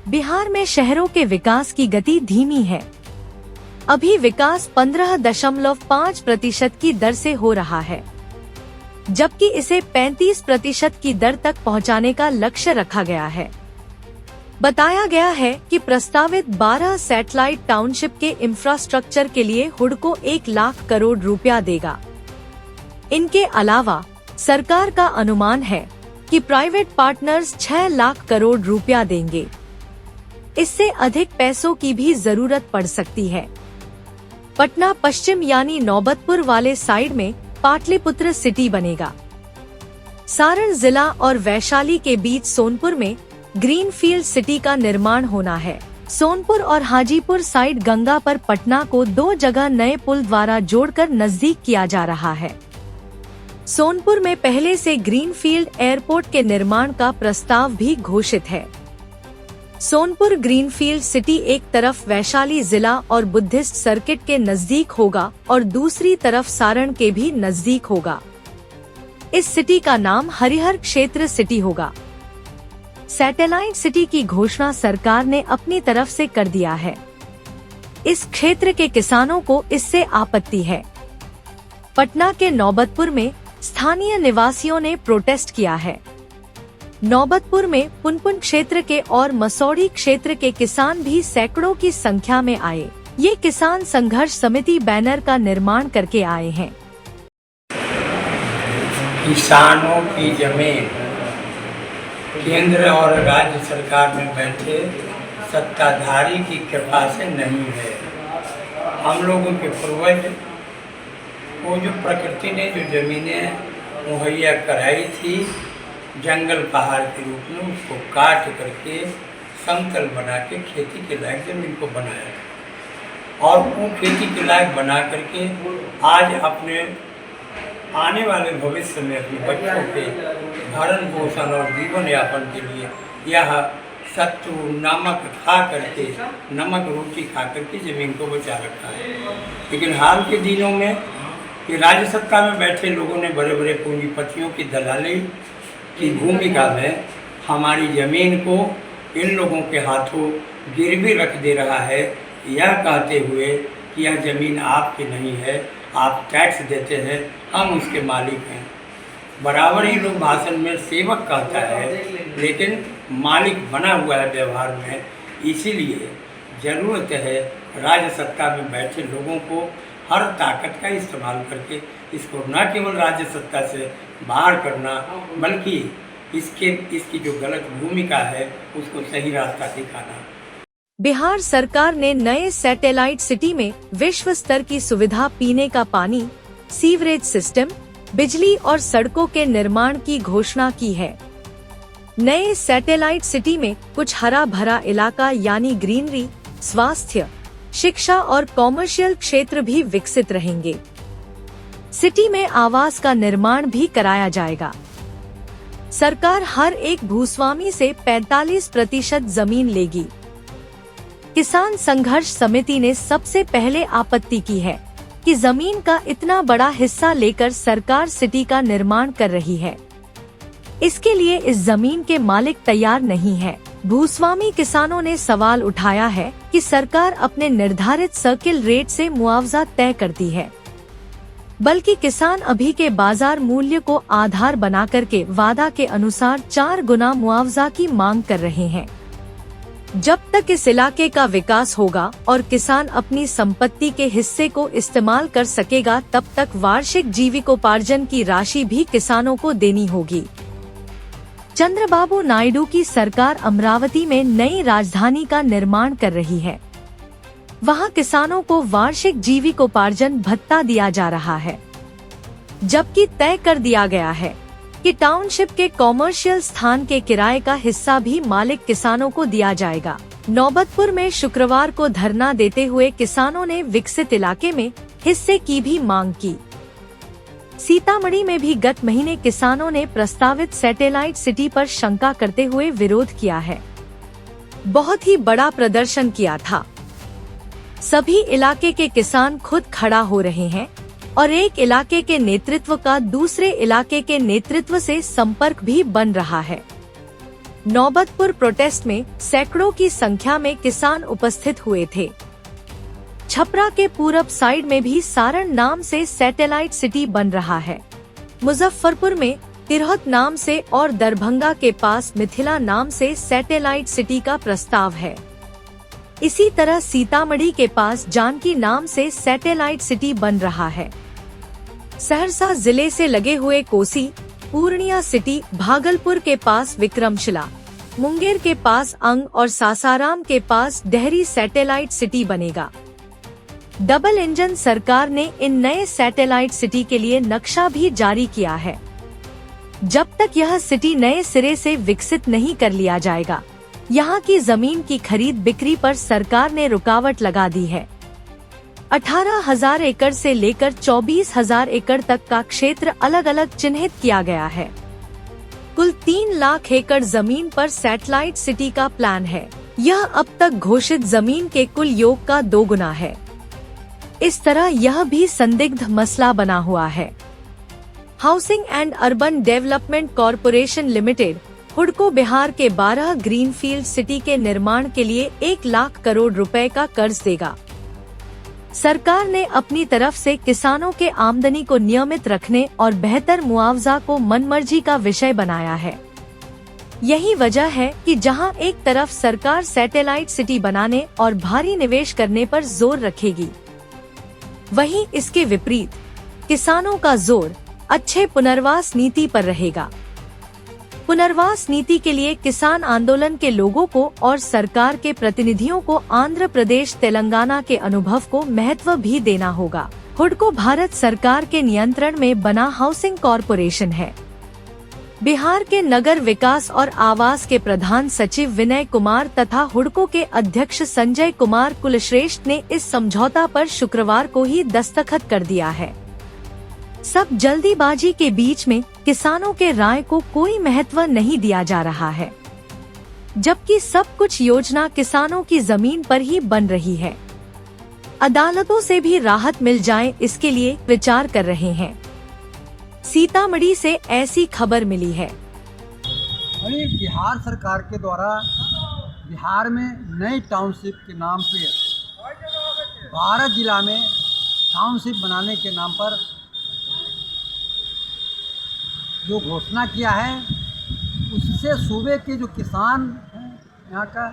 बिहार में शहरों के विकास की गति धीमी है। अभी विकास 15.5% की दर से हो रहा है, जबकि इसे 35% की दर तक पहुंचाने का लक्ष्य रखा गया है। बताया गया है कि प्रस्तावित 12 सैटेलाइट टाउनशिप के इंफ्रास्ट्रक्चर के लिए हुडको 1 लाख करोड़ रुपया देगा। इनके अलावा सरकार का अनुमान है कि प्राइवेट पार्टनर्स 6 लाख करोड़ रुपया देंगे। इससे अधिक पैसों की भी जरूरत पड़ सकती है। पटना पश्चिम यानी नौबतपुर वाले साइड में पाटलिपुत्र सिटी बनेगा। सारण जिला और वैशाली के बीच सोनपुर में ग्रीनफील्ड सिटी का निर्माण होना है। सोनपुर और हाजीपुर साइड गंगा पर पटना को 2 जगह नए पुल द्वारा जोड़कर नजदीक किया जा रहा है। सोनपुर में पहले से ग्रीनफील्ड एयरपोर्ट के निर्माण का प्रस्ताव भी घोषित है। सोनपुर ग्रीनफील्ड सिटी एक तरफ वैशाली जिला और बुद्धिस्ट सर्किट के नजदीक होगा और दूसरी तरफ सारण के भी नजदीक होगा। इस सिटी का नाम हरिहर क्षेत्र सिटी होगा। सैटेलाइट सिटी की घोषणा सरकार ने अपनी तरफ से कर दिया है। इस क्षेत्र के किसानों को इससे आपत्ति है। पटना के नौबतपुर में स्थानीय निवासियों ने प्रोटेस्ट किया है। नौबतपुर में पुनपुन क्षेत्र के और मसौड़ी क्षेत्र के किसान भी सैकड़ों की संख्या में आए। ये किसान संघर्ष समिति बैनर का निर्माण करके आए हैं। किसानों की जमीन केंद्र और राज्य सरकार में बैठे सत्ताधारी की कृपा से नहीं है। हम लोगों के पूर्वज को जो प्रकृति ने जो जमीनें मुहैया कराई थी, जंगल पहाड़ के रूप में उसको काट करके समतल बना के खेती के लायक जमीन को बनाया और वो खेती के लायक बना करके आज अपने आने वाले भविष्य में अपने बच्चों के भरण पोषण और जीवन यापन के लिए यह सत्तू नमक खा करके नमक रोटी खा करके जमीन को बचा रखा है। लेकिन हाल के दिनों में कि राज्य सत्ता में बैठे लोगों ने बड़े बड़े पूंजीपतियों की दलाली की भूमिका में हमारी ज़मीन को इन लोगों के हाथों गिरवी रख दे रहा है, यह कहते हुए कि यह ज़मीन आपकी नहीं है, आप टैक्स देते हैं, हम उसके मालिक हैं। बराबर ही लोग भाषण में सेवक कहता है, लेकिन मालिक बना हुआ है व्यवहार में। इसीलिए ज़रूरत है राज्य सत्ता में बैठे लोगों को हर ताकत का इस्तेमाल करके इसको न केवल राज्य सत्ता से बाहर करना, बल्कि इसकी जो गलत भूमिका है उसको सही रास्ता दिखाना। बिहार सरकार ने नए सैटेलाइट सिटी में विश्व स्तर की सुविधा पीने का पानी, सीवरेज सिस्टम, बिजली और सड़कों के निर्माण की घोषणा की है। नए सैटेलाइट सिटी में कुछ हरा भरा इलाका यानी ग्रीनरी, स्वास्थ्य, शिक्षा और कॉमर्शियल क्षेत्र भी विकसित रहेंगे। सिटी में आवास का निर्माण भी कराया जाएगा। सरकार हर एक भूस्वामी से 45% जमीन लेगी। किसान संघर्ष समिति ने सबसे पहले आपत्ति की है कि जमीन का इतना बड़ा हिस्सा लेकर सरकार सिटी का निर्माण कर रही है। इसके लिए इस जमीन के मालिक तैयार नहीं है। भूस्वामी किसानों ने सवाल उठाया है कि सरकार अपने निर्धारित सर्किल रेट से मुआवजा तय करती है, बल्कि किसान अभी के बाजार मूल्य को आधार बना करके वादा के अनुसार 4 गुना मुआवजा की मांग कर रहे हैं। जब तक इस इलाके का विकास होगा और किसान अपनी संपत्ति के हिस्से को इस्तेमाल कर सकेगा, तब तक वार्षिक जीविकोपार्जन की राशि भी किसानों को देनी होगी। चंद्रबाबू नायडू की सरकार अमरावती में नई राजधानी का निर्माण कर रही है। वहां किसानों को वार्षिक जीविकोपार्जन भत्ता दिया जा रहा है, जबकि तय कर दिया गया है कि टाउनशिप के कॉमर्शियल स्थान के किराए का हिस्सा भी मालिक किसानों को दिया जाएगा। नौबतपुर में शुक्रवार को धरना देते हुए किसानों ने विकसित इलाके में हिस्से की भी मांग की। सीतामढ़ी में भी गत महीने किसानों ने प्रस्तावित सैटेलाइट सिटी पर शंका करते हुए विरोध किया है। बहुत ही बड़ा प्रदर्शन किया था। सभी इलाके के किसान खुद खड़ा हो रहे हैं और एक इलाके के नेतृत्व का दूसरे इलाके के नेतृत्व से संपर्क भी बन रहा है। नौबतपुर प्रोटेस्ट में सैकड़ों की संख्या में किसान उपस्थित हुए थे। छपरा के पूरब साइड में भी सारण नाम से सैटेलाइट सिटी बन रहा है। मुजफ्फरपुर में तिरहुत नाम से और दरभंगा के पास मिथिला नाम से सैटेलाइट सिटी का प्रस्ताव है। इसी तरह सीतामढ़ी के पास जानकी नाम से सैटेलाइट सिटी बन रहा है। सहरसा जिले से लगे हुए कोसी, पूर्णिया सिटी, भागलपुर के पास विक्रमशिला, मुंगेर के पास अंग और सासाराम के पास डेहरी सैटेलाइट सिटी बनेगा। डबल इंजन सरकार ने इन नए सैटेलाइट सिटी के लिए नक्शा भी जारी किया है। जब तक यह सिटी नए सिरे से विकसित नहीं कर लिया जाएगा, यहाँ की जमीन की खरीद बिक्री पर सरकार ने रुकावट लगा दी है। 18,000 एकड़ से लेकर 24,000 एकड़ तक का क्षेत्र अलग अलग चिन्हित किया गया है। कुल 3 लाख एकड़ जमीन पर सैटेलाइट सिटी का प्लान है। यह अब तक घोषित जमीन के कुल योग का 2 गुना है। इस तरह यह भी संदिग्ध मसला बना हुआ है। Housing and urban development corporation limited हुडको बिहार के 12 ग्रीनफील्ड सिटी के निर्माण के लिए 1 लाख करोड़ रुपए का कर्ज देगा। सरकार ने अपनी तरफ से किसानों के आमदनी को नियमित रखने और बेहतर मुआवजा को मनमर्जी का विषय बनाया है। यही वजह है कि जहां एक तरफ सरकार सैटेलाइट सिटी बनाने और भारी निवेश करने पर जोर रखेगी, वहीं इसके विपरीत किसानों का जोर अच्छे पुनर्वास नीति पर रहेगा। पुनर्वास नीति के लिए किसान आंदोलन के लोगों को और सरकार के प्रतिनिधियों को आंध्र प्रदेश, तेलंगाना के अनुभव को महत्व भी देना होगा। हुडको भारत सरकार के नियंत्रण में बना हाउसिंग कॉरपोरेशन है। बिहार के नगर विकास और आवास के प्रधान सचिव विनय कुमार तथा हुडको के अध्यक्ष संजय कुमार कुलश्रेष्ठ ने इस समझौता पर शुक्रवार को ही दस्तखत कर दिया है। सब जल्दीबाजी के बीच में किसानों के राय को कोई महत्व नहीं दिया जा रहा है, जबकि सब कुछ योजना किसानों की जमीन पर ही बन रही है। अदालतों से भी राहत मिल जाए, इसके लिए विचार कर रहे हैं। सीतामढ़ी से ऐसी खबर मिली है। बिहार सरकार के द्वारा बिहार में नई टाउनशिप के नाम पे 12 जिला में टाउनशिप बनाने के नाम पर जो घोषणा किया है, उससे सूबे के जो किसान हैं यहाँ का,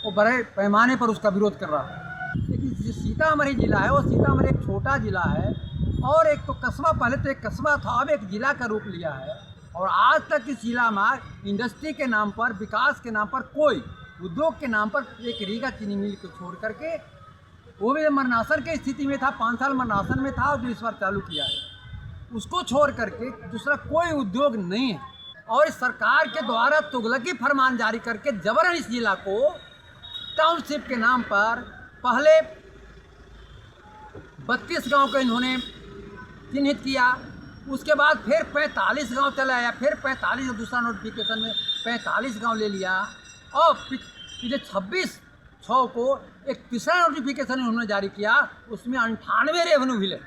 वो बड़े पैमाने पर उसका विरोध कर रहा है। लेकिन जो सीतामढ़ी जिला है, वो सीतामढ़ी एक छोटा जिला है और एक तो कस्बा, पहले तो एक कस्बा था, अब एक जिला का रूप लिया है। और आज तक इस जिला में इंडस्ट्री के नाम पर, विकास के नाम पर, कोई उद्योग के नाम पर एक रीगा चीनी मिल को छोड़ करके, वो भी मरनासन की स्थिति में था, 5 साल मरनासन में था, जो इस बार चालू किया है, उसको छोड़ करके दूसरा कोई उद्योग नहीं है। और इस सरकार के द्वारा तुगलकी फरमान जारी करके जबरन इस जिला को टाउनशिप के नाम पर पहले 32 गांव को इन्होंने चिन्हित किया, उसके बाद फिर 45 गांव चला आया, फिर 45 दूसरा नोटिफिकेशन में 45 गांव ले लिया, और पिछले 26/6 को एक तीसरा नोटिफिकेशन इन्होंने जारी किया, उसमें 98 रेवेन्यू विलेज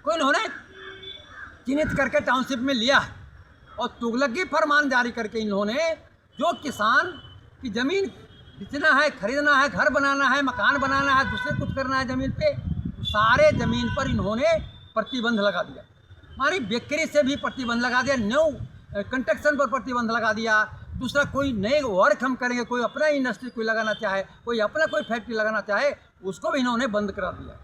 को इन्होंने चिन्हित करके टाउनशिप में लिया है। और तुगलकी फरमान जारी करके इन्होंने जो किसान की ज़मीन बेचना है, खरीदना है, घर बनाना है, मकान बनाना है, दूसरे कुछ करना है ज़मीन पे, सारे ज़मीन पर इन्होंने प्रतिबंध लगा दिया। हमारी बिक्री से भी प्रतिबंध लगा दिया, न्यू कंस्ट्रक्शन पर प्रतिबंध लगा दिया। दूसरा कोई नए वर्क हम करेंगे, कोई अपना इंडस्ट्री कोई लगाना चाहे, कोई अपना कोई फैक्ट्री लगाना चाहे, उसको भी इन्होंने बंद करा दिया।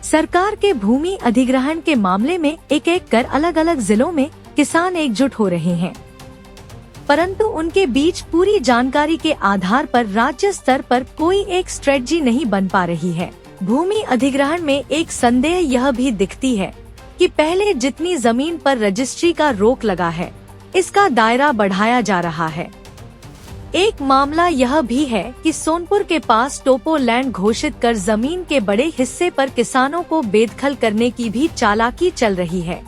सरकार के भूमि अधिग्रहण के मामले में एक एक कर अलग अलग जिलों में किसान एकजुट हो रहे हैं, परंतु उनके बीच पूरी जानकारी के आधार पर राज्य स्तर पर कोई एक स्ट्रेटजी नहीं बन पा रही है। भूमि अधिग्रहण में एक संदेह यह भी दिखती है कि पहले जितनी जमीन पर रजिस्ट्री का रोक लगा है, इसका दायरा बढ़ाया जा रहा है। एक मामला यह भी है कि सोनपुर के पास टोपो लैंड घोषित कर जमीन के बड़े हिस्से पर किसानों को बेदखल करने की भी चालाकी चल रही है।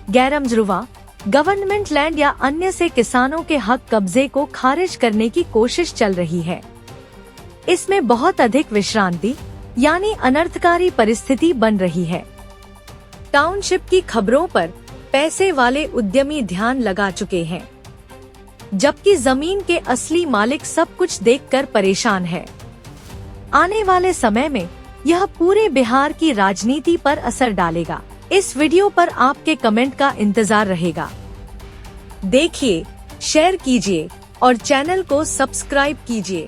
गैरमजरुवा गवर्नमेंट लैंड या अन्य से किसानों के हक कब्जे को खारिज करने की कोशिश चल रही है। इसमें बहुत अधिक विश्रांति यानी अनर्थकारी परिस्थिति बन रही है। टाउनशिप की खबरों पर पैसे वाले उद्यमी ध्यान लगा चुके हैं। जबकि जमीन के असली मालिक सब कुछ देखकर परेशान है। आने वाले समय में यह पूरे बिहार की राजनीति पर असर डालेगा। इस वीडियो पर आपके कमेंट का इंतजार रहेगा। देखिए, शेयर कीजिए और चैनल को सब्सक्राइब कीजिए।